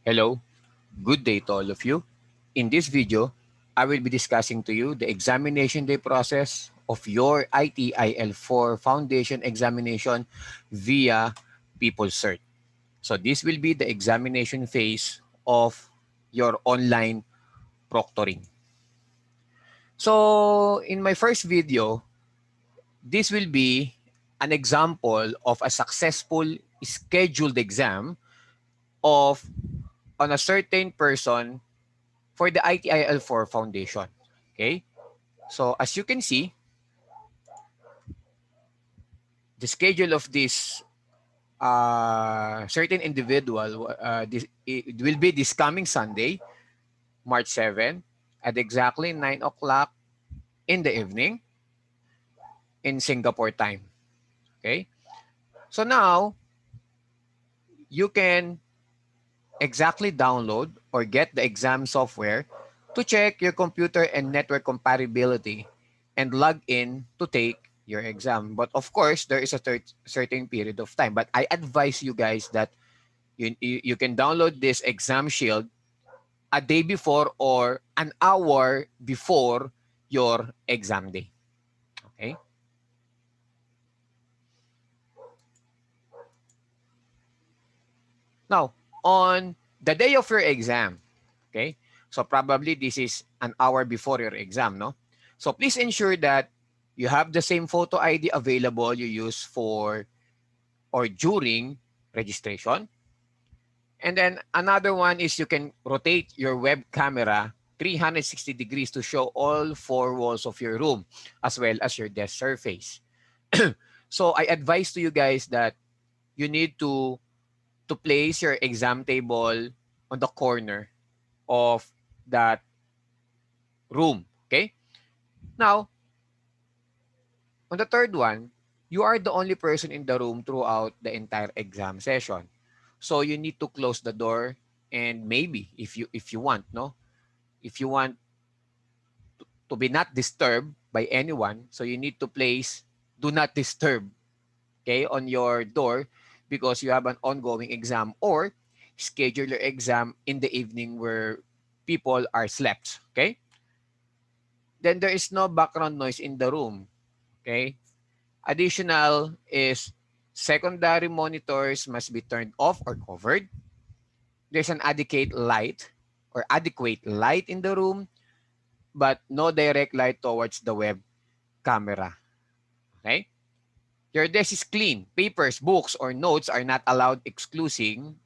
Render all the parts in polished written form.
Hello, good day to all of you. In this video, I will be discussing to you the examination day process of your ITIL4 Foundation examination via PeopleCert. So this will be the examination phase of your online proctoring. So in my first video, this will be an example of a successful scheduled exam of on a certain person for the ITIL4 Foundation. Okay? So as you can see, the schedule of this certain individual, it will be this coming Sunday, March 7, at exactly 9 o'clock in the evening in Singapore time. Okay? So now, you can exactly download or get the exam software to check your computer and network compatibility and log in to take your exam. But of course, there is a certain period of time. But I advise you guys that you can download this exam shield a day before or an hour before your exam day. Okay? Now, on the day of your exam, okay? So probably this is an hour before your exam, no? So please ensure that you have the same photo ID available you use for or during registration. And then another one is you can rotate your web camera 360 degrees to show all four walls of your room as well as your desk surface. So I advise to you guys that you need to place your exam table on the corner of that room. Okay? Now, on the third one, you are the only person in the room throughout the entire exam session. So you need to close the door and maybe if you want, no? If you want to be not disturbed by anyone, so you need to place do not disturb, okay, on your door because you have an ongoing exam or schedule your exam in the evening where people are slept, okay? Then there is no background noise in the room, okay? Additional is secondary monitors must be turned off or covered. There's an adequate light in the room, but no direct light towards the web camera. Okay? Your desk is clean. Papers, books, or notes are not allowed excluding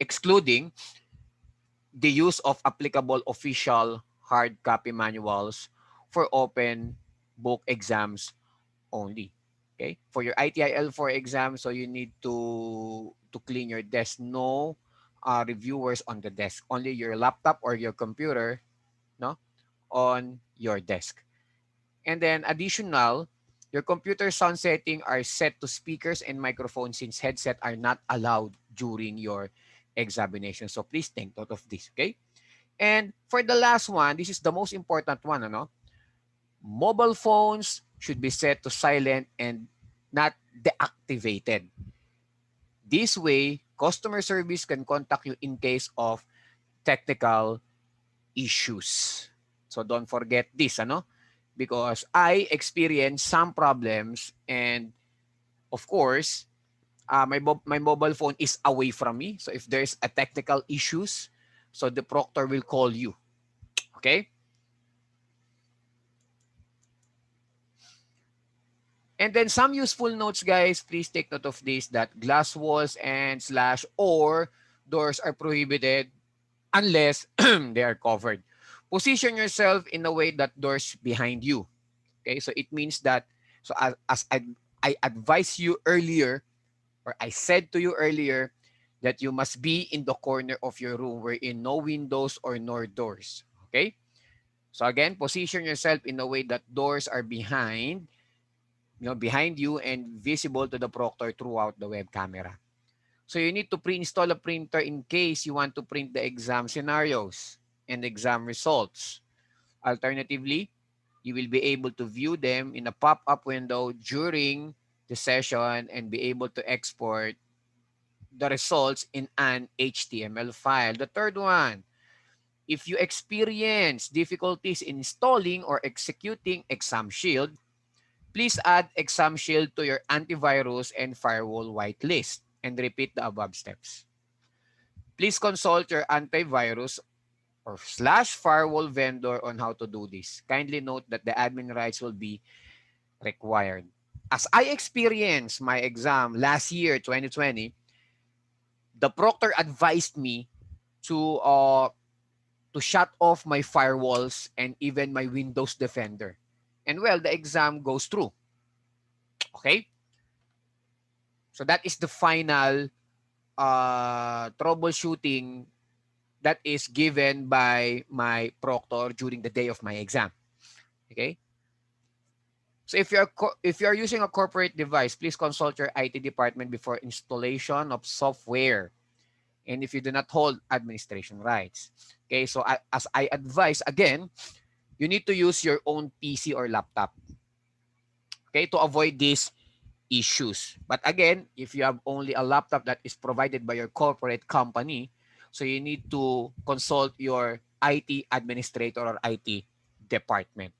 the use of applicable official hard copy manuals for open book exams only. Okay? For your ITIL4 exam, so you need to clean your desk. No reviewers on the desk. Only your laptop or your computer, no, on your desk. And then additional, your computer sound setting are set to speakers and microphones since headset are not allowed during your examination. So please take note of this, okay? And for the last one, this is the most important one, ano? Mobile phones should be set to silent and not deactivated. This way, customer service can contact you in case of technical issues. So don't forget this, ano? Because I experienced some problems and of course, my mobile phone is away from me. So if there's a technical issues, so the proctor will call you. Okay? And then some useful notes, guys. Please take note of this that glass walls and slash or doors are prohibited unless they are covered. Position yourself in a way that doors behind you. Okay, so it means that so as I advised you earlier or I said to you earlier that you must be in the corner of your room wherein no windows or no doors. Okay? So again, position yourself in a way that doors are behind you and visible to the proctor throughout the web camera. So you need to pre-install a printer in case you want to print the exam scenarios and exam results. Alternatively, you will be able to view them in a pop-up window during the session and be able to export the results in an HTML file. The third one, if you experience difficulties in installing or executing Exam Shield, please add Exam Shield to your antivirus and firewall whitelist and repeat the above steps. Please consult your antivirus or slash firewall vendor on how to do this. Kindly note that the admin rights will be required. As I experienced my exam last year, 2020, the proctor advised me to uh, to shut off my firewalls and even my Windows Defender. And well, the exam goes through. Okay? So that is the final troubleshooting that is given by my proctor during the day of my exam. Okay? So if you're using a corporate device, please consult your IT department before installation of software. And if you do not hold administration rights. Okay, so as I advise again, you need to use your own PC or laptop. Okay, to avoid these issues. But again, if you have only a laptop that is provided by your corporate company, so you need to consult your IT administrator or IT department.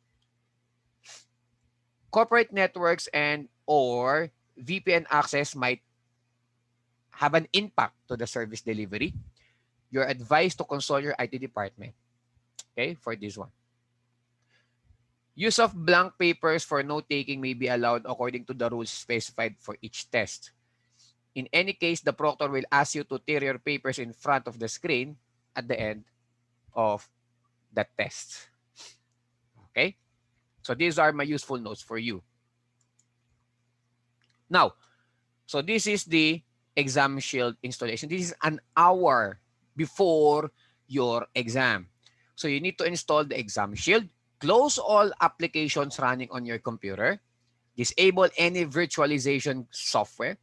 Corporate networks and or VPN access might have an impact to the service delivery. You're advised to consult your IT department, okay, for this one. Use of blank papers for note-taking may be allowed according to the rules specified for each test. In any case, the proctor will ask you to tear your papers in front of the screen at the end of the test. Okay? So these are my useful notes for you. Now, so this is the exam shield installation. This is an hour before your exam. So you need to install the exam shield, close all applications running on your computer, disable any virtualization software,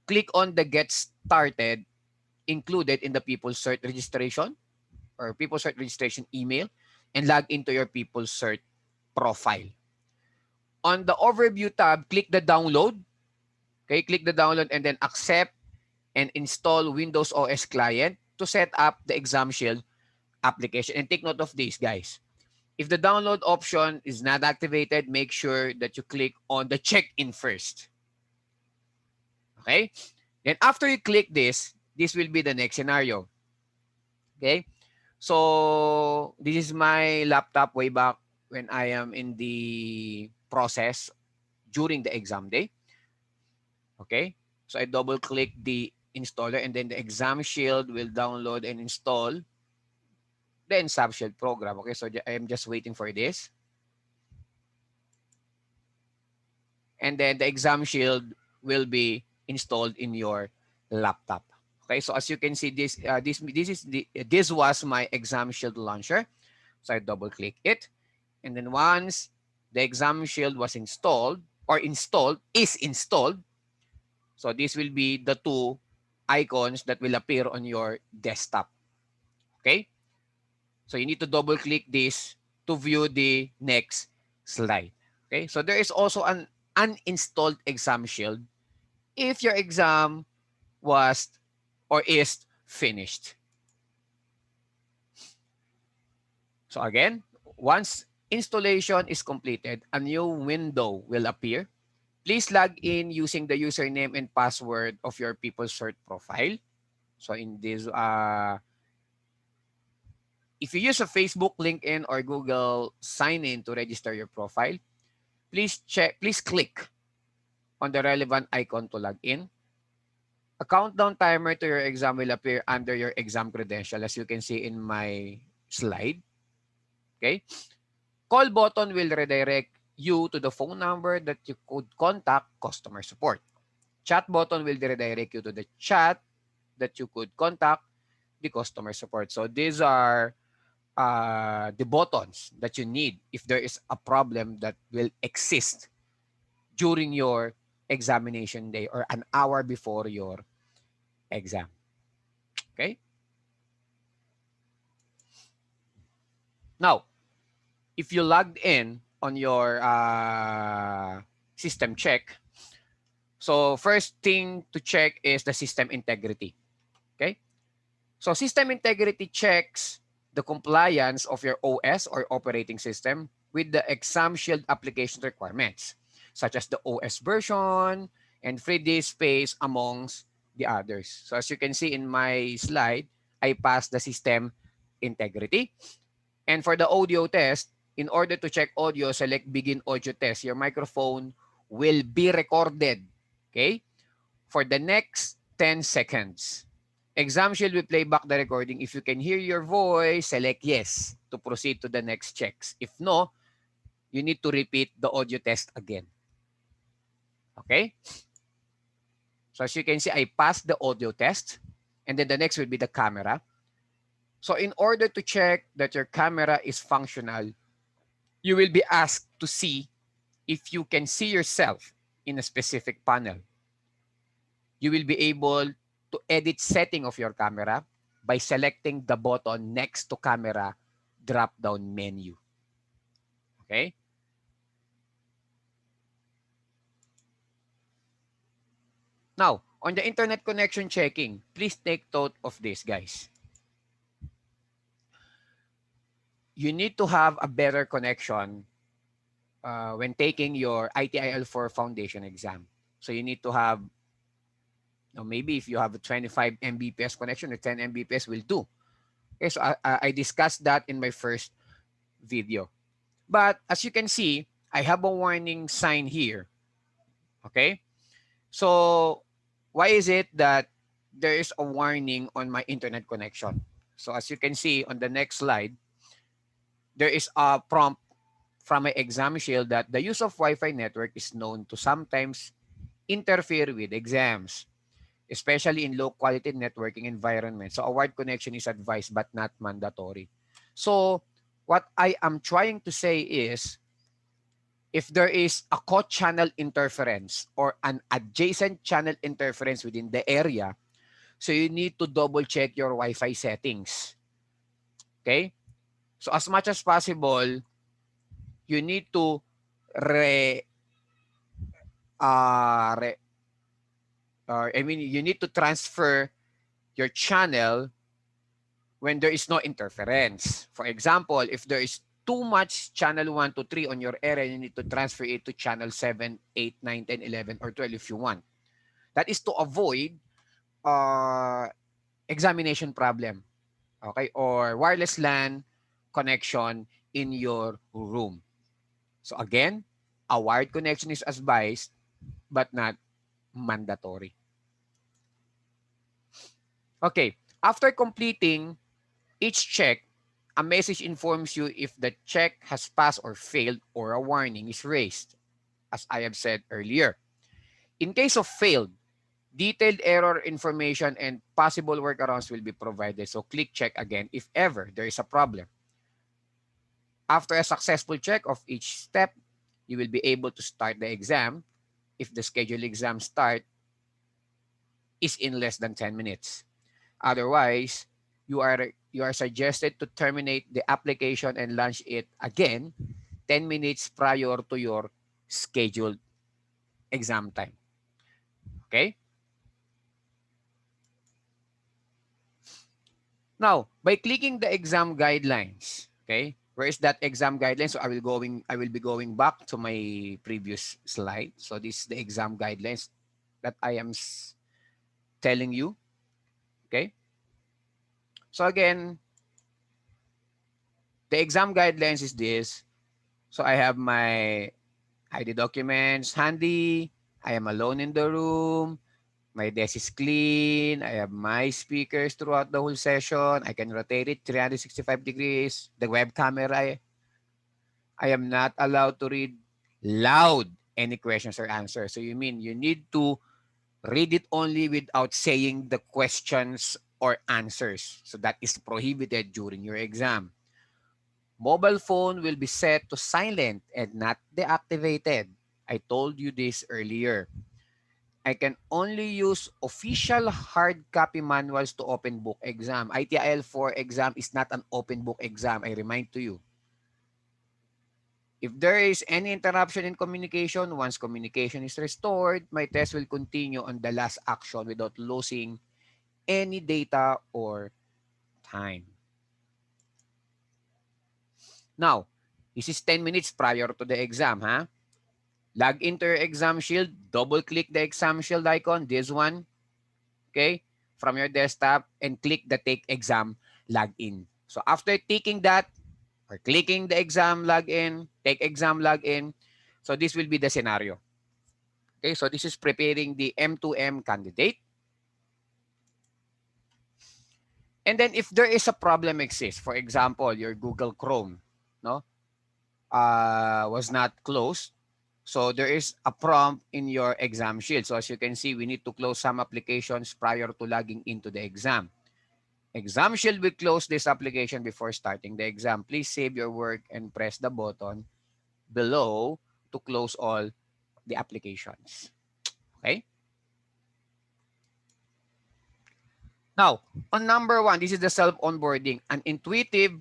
click on the Get Started included in the PeopleCert registration or PeopleCert registration email, and log into your PeopleCert profile. On the Overview tab, click the download. Okay, click the download and then accept and install Windows OS client to set up the Exam Shield application. And take note of this, guys. If the download option is not activated, make sure that you click on the check-in first. Okay? Then after you click this will be the next scenario. Okay? So this is my laptop way back when I am in the process during the exam day. Okay? So I double click the installer and then the Exam Shield will download and install the Exam Shield program. Okay, so I am just waiting for this. And then the Exam Shield will be installed in your laptop. Okay, so as you can see, this was my Exam Shield launcher. So I double click it, and then once the Exam Shield was installed or is installed, so this will be the two icons that will appear on your desktop. Okay, so you need to double click this to view the next slide. Okay, so there is also an uninstalled Exam Shield if your exam was or is finished. So again, once installation is completed, a new window will appear. Please log in using the username and password of your PeopleCert profile. So in this, if you use a Facebook, LinkedIn, or Google sign in to register your profile, please click on the relevant icon to log in. A countdown timer to your exam will appear under your exam credential, as you can see in my slide. Okay? Call button will redirect you to the phone number that you could contact customer support. Chat button will redirect you to the chat that you could contact the customer support. So these are the buttons that you need if there is a problem that will exist during your examination day or an hour before your exam. Okay? Now, if you logged in on your system check, So first thing to check is the system integrity. Okay? So system integrity checks the compliance of your OS or operating system with the exam shield application requirements, such as the OS version and free disk space amongst the others. So as you can see in my slide, I passed the system integrity. And for the audio test, in order to check audio, select begin audio test. Your microphone will be recorded, okay, for the next 10 seconds. Exam shield will play back the recording. If you can hear your voice, select yes to proceed to the next checks. If no, you need to repeat the audio test again. Okay? So as you can see, I passed the audio test. And then the next will be the camera. So in order to check that your camera is functional, you will be asked to see if you can see yourself in a specific panel. You will be able to edit setting of your camera by selecting the button next to camera drop-down menu. Okay? Now, on the internet connection checking, please take note of this, guys. You need to have a better connection when taking your ITIL4 Foundation Exam. So you need to have, maybe if you have a 25 Mbps connection or 10 Mbps will do. Okay, so I discussed that in my first video. But as you can see, I have a warning sign here. Okay? So why is it that there is a warning on my internet connection? So as you can see on the next slide, there is a prompt from my exam shield that the use of Wi-Fi network is known to sometimes interfere with exams, especially in low-quality networking environments. So a wired connection is advised but not mandatory. So what I am trying to say is, if there is a co-channel interference or an adjacent channel interference within the area, so you need to double check your Wi-Fi settings. Okay? So as much as possible, you need to re, re you need to transfer your channel when there is no interference. For example, if there is too much channel 1 to 3 on your area, you need to transfer it to channel 7, 8, 9, 10, 11, or 12 if you want. That is to avoid examination problem, okay, or wireless LAN connection in your room. So again, a wired connection is advised but not mandatory. Okay, after completing each check, a message informs you if the check has passed or failed or a warning is raised, as I have said earlier. In case of failed, detailed error information and possible workarounds will be provided. So click check again if ever there is a problem. After a successful check of each step, you will be able to start the exam if the scheduled exam start is in less than 10 minutes. Otherwise, you are suggested to terminate the application and launch it again 10 minutes prior to your scheduled exam time. Okay? Now, by clicking the exam guidelines, okay? Where is that exam guidelines? So I will be going back to my previous slide. So this is the exam guidelines that I am telling you, okay? So again, the exam guidelines is this. So I have my ID documents handy. I am alone in the room. My desk is clean. I have my speakers throughout the whole session. I can rotate it 365 degrees. The web camera, I am not allowed to read loud any questions or answers. So you mean you need to read it only without saying the questions or answers. So that is prohibited during your exam. Mobile phone will be set to silent and not deactivated. I told you this earlier. I can only use official hard copy manuals to open book exam. ITIL4 exam is not an open book exam. I remind to you. If there is any interruption in communication, once communication is restored, my test will continue on the last action without losing any data or time. Now, this is 10 minutes prior to the exam, huh? Log into your exam shield, double-click the exam shield icon, this one, okay, from your desktop, and click the Take Exam Login. So after ticking that, or clicking the exam login, Take Exam Login, so this will be the scenario. Okay, so this is preparing the M2M candidate. And then if there is a problem exists, for example, your Google Chrome, no, was not closed. So there is a prompt in your exam shield. So as you can see, we need to close some applications prior to logging into the exam. Exam shield will close this application before starting the exam. Please save your work and press the button below to close all the applications. Okay? Now, on number one, this is the self-onboarding. An intuitive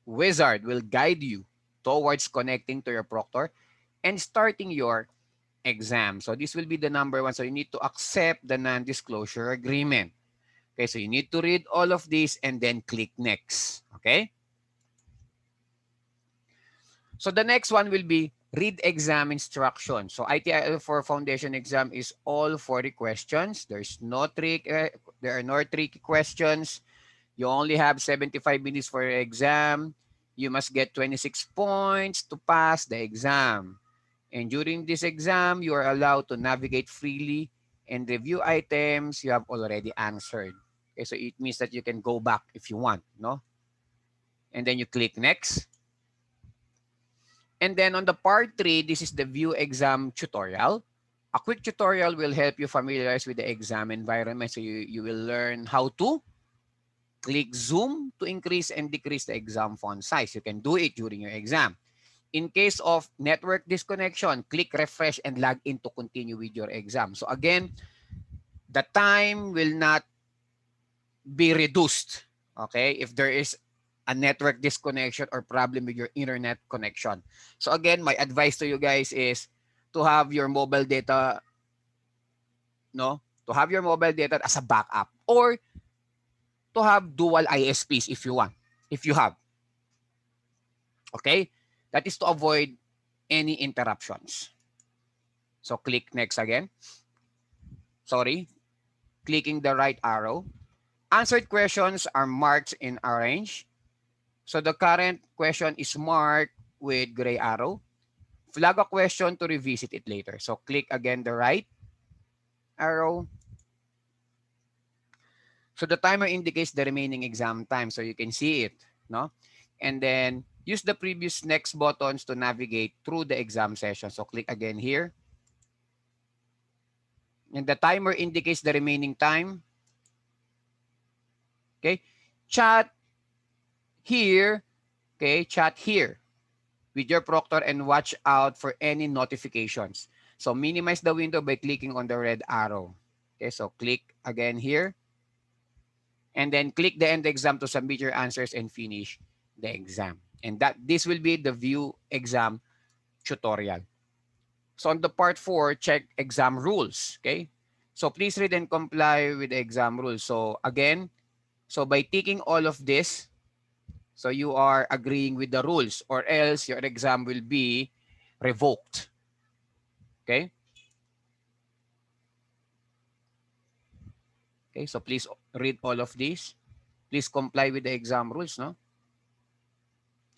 wizard will guide you towards connecting to your proctor and starting your exam. So this will be the number one. So you need to accept the non-disclosure agreement. Okay, so you need to read all of this and then click next. Okay? So the next one will be read exam instructions. So ITIL4 Foundation Exam is all 40 questions. There are no tricky questions. You only have 75 minutes for your exam. You must get 26 points to pass the exam. And during this exam, you are allowed to navigate freely and review items you have already answered. Okay, so it means that you can go back if you want, no? And then you click next. And then on the part 3, this is the view exam tutorial. A quick tutorial will help you familiarize with the exam environment. So you will learn how to click zoom to increase and decrease the exam font size. You can do it during your exam. In case of network disconnection, click refresh and log in to continue with your exam. So again, the time will not be reduced, okay, if there is a network disconnection or problem with your internet connection. So again, my advice to you guys is to have your mobile data, no? To have your mobile data as a backup or to have dual ISPs if you want, if you have. Okay? That is to avoid any interruptions. So click next again. Sorry. Clicking the right arrow. Answered questions are marked in orange. So the current question is marked with gray arrow. Flag a question to revisit it later. So click again the right arrow. So the timer indicates the remaining exam time. So you can see it, no? And then use the previous next buttons to navigate through the exam session. So click again here. And the timer indicates the remaining time. Okay. Chat here. Okay. Chat here with your proctor and watch out for any notifications. So minimize the window by clicking on the red arrow. Okay. So click again here. And then click the end exam to submit your answers and finish the exam. And this will be the view exam tutorial. So on the part 4, check exam rules. Okay. So please read and comply with the exam rules. So again, so by ticking all of this, so you are agreeing with the rules or else your exam will be revoked. Okay. Okay. So please read all of this. Please comply with the exam rules, no?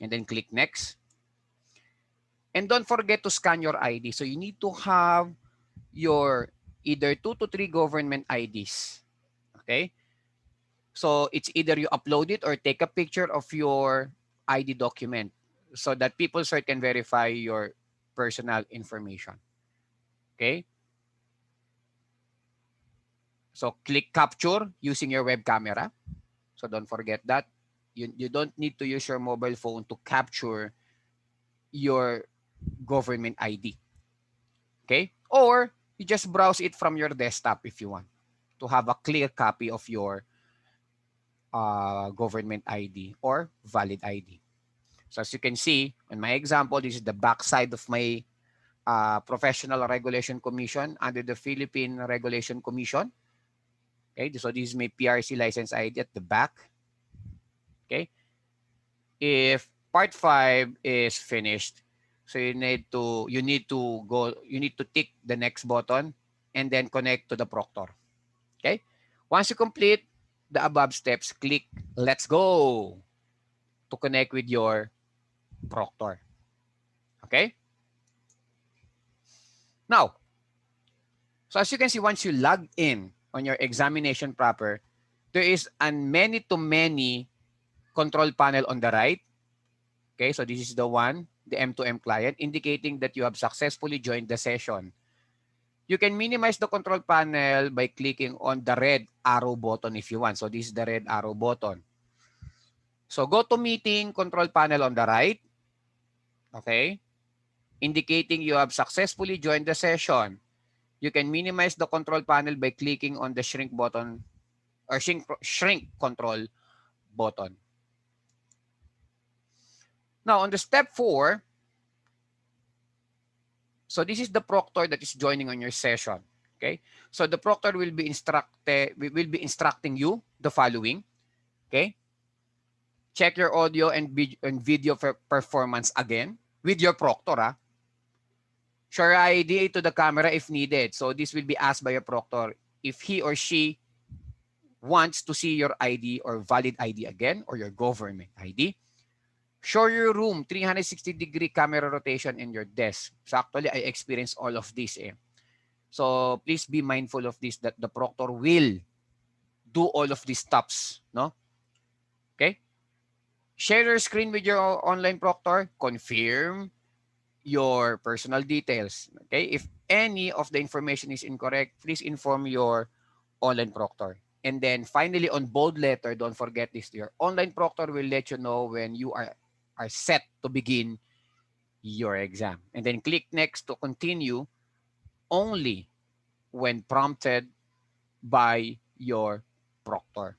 And then click next. And don't forget to scan your ID. So you need to have your either 2 to 3 government IDs. Okay? So it's either you upload it or take a picture of your ID document so that PeopleCert can verify your personal information. Okay? So click capture using your web camera. So don't forget that. You don't need to use your mobile phone to capture your government ID. Okay? Or you just browse it from your desktop if you want to have a clear copy of your government ID or valid ID. So as you can see, in my example, this is the backside of my Professional Regulation Commission under the Philippine Regulation Commission. Okay, so this is my PRC license ID at the back. Okay, if part 5 is finished, so you need to tick the next button and then connect to the Proctor. Okay, once you complete the above steps, click let's go to connect with your Proctor. Okay, now, so as you can see, once you log in on your examination proper, there is a many-to-many control panel on the right. Okay, so this is the one, the M2M client, indicating that you have successfully joined the session. You can minimize the control panel by clicking on the red arrow button if you want. So this is the red arrow button. So go to meeting control panel on the right. Okay, indicating you have successfully joined the session. You can minimize the control panel by clicking on the shrink button or shrink control button. Now, on the step 4, so this is the proctor that is joining on your session. Okay, so the proctor will be instructing you the following. Okay, check your audio and video performance again with your proctor. Show your ID to the camera if needed. So this will be asked by your proctor if he or she wants to see your ID or valid ID again or your government ID. Show your room, 360-degree camera rotation in your desk. So actually, I experienced all of this. So please be mindful of this, that the proctor will do all of these steps. No? Okay? Share your screen with your online proctor. Confirm your personal details. Okay? If any of the information is incorrect, please inform your online proctor. And then finally, on bold letter, don't forget this. Your online proctor will let you know when you are set to begin your exam. And then click next to continue only when prompted by your proctor.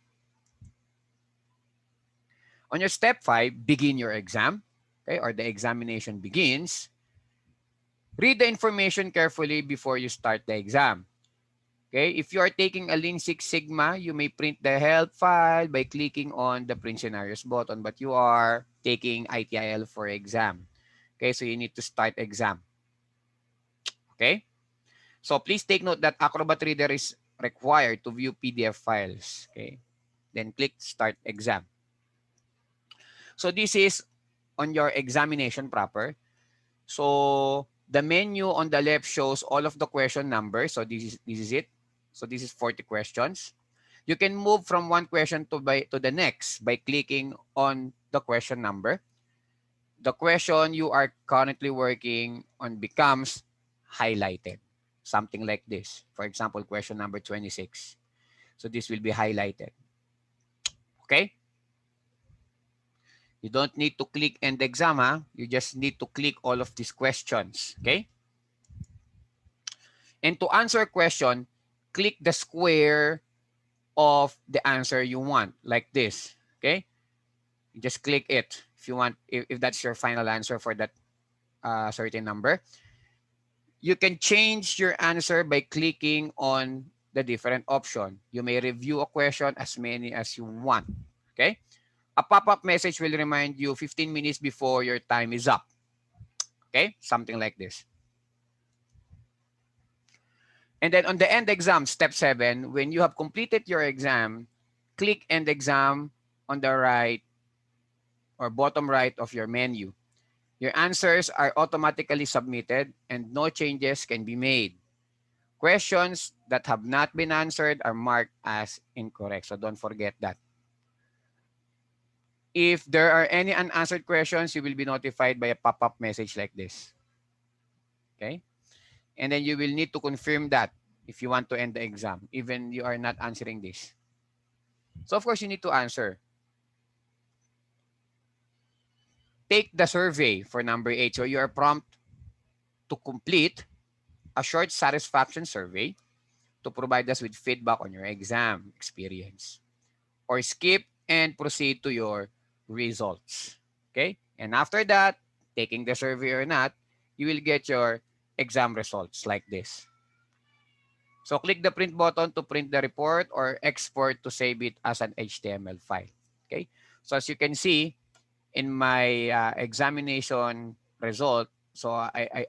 On your step 5, begin your exam, okay, or the examination begins. Read the information carefully before you start the exam. Okay, if you are taking a Lean Six Sigma, you may print the help file by clicking on the print scenarios button, but you are taking ITIL4 exam. Okay, so you need to start exam. Okay, so please take note that Acrobat Reader is required to view PDF files. Okay, then click start exam. So this is on your examination proper. So the menu on the left shows all of the question numbers. So this is it. So this is 40 questions. You can move from one question to the next by clicking on the question number. The question you are currently working on becomes highlighted. Something like this. For example, question number 26. So this will be highlighted. Okay? You don't need to click end exam. You just need to click all of these questions. Okay? And to answer a question, click the square of the answer you want, like this. Okay? You just click it if you want, if that's your final answer for that certain number. You can change your answer by clicking on the different option. You may review a question as many as you want. Okay? A pop-up message will remind you 15 minutes before your time is up. Okay? Something like this. And then on the end exam, step 7, when you have completed your exam, click end exam on the right or bottom right of your menu. Your answers are automatically submitted and no changes can be made. Questions that have not been answered are marked as incorrect. So don't forget that. If there are any unanswered questions, you will be notified by a pop-up message like this. Okay? And then you will need to confirm that if you want to end the exam, even you are not answering this. So of course, you need to answer. Take the survey for number 8. So you are prompted to complete a short satisfaction survey to provide us with feedback on your exam experience. Or skip and proceed to your results. Okay? And after that, taking the survey or not, you will get your exam results like this. So click the print button to print the report or export to save it as an HTML file. Okay? So as you can see in my examination result, so I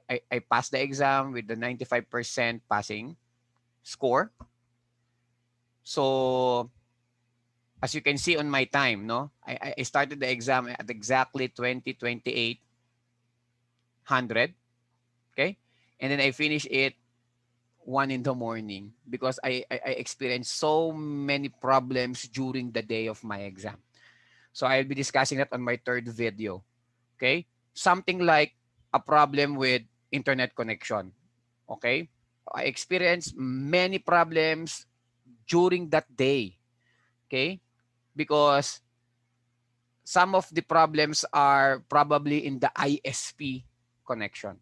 passed the exam with the 95% passing score. So as you can see on my time, no, I started the exam at exactly 20:28. Okay, and then I finished it 1 in the morning because I experienced so many problems during the day of my exam. So I'll be discussing that on my third video. Okay, something like a problem with internet connection. Okay, I experienced many problems during that day. Okay, because some of the problems are probably in the ISP connection.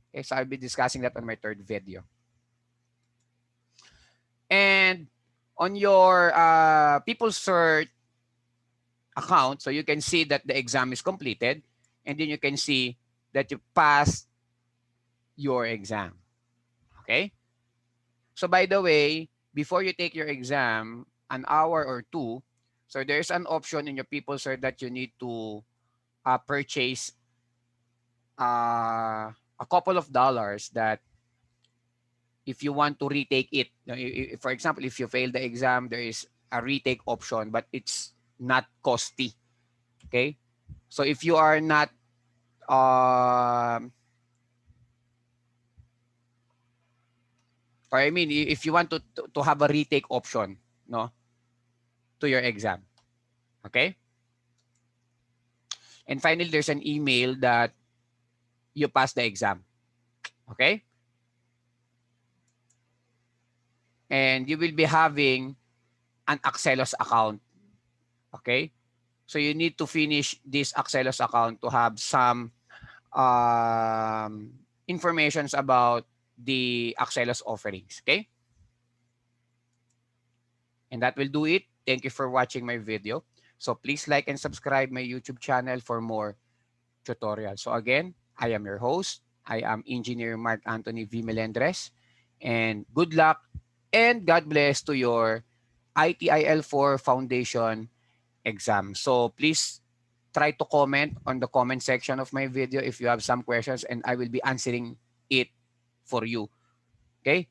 Okay, so I'll be discussing that on my third video. And on your PeopleCert account, so you can see that the exam is completed, and then you can see that you passed your exam. Okay? So by the way, before you take your exam, an hour or two, so there's an option in your PeopleCert that you need to purchase a couple of dollars that if you want to retake it. For example, if you fail the exam, there is a retake option, but it's not costly. Okay? So if you are not, or I mean, if you want to have a retake option, no, to your exam. Okay? And finally, there's an email that you pass the exam. Okay? And you will be having an Axelos account. Okay? So you need to finish this Axelos account to have some informations about the Axelos offerings. Okay? And that will do it. Thank you for watching my video. So please like and subscribe my YouTube channel for more tutorials. So again, I am your host. I am Engineer Mark Anthony V. Melendres. And good luck and God bless to your ITIL4 Foundation Exam. So please try to comment on the comment section of my video if you have some questions and I will be answering it for you. Okay?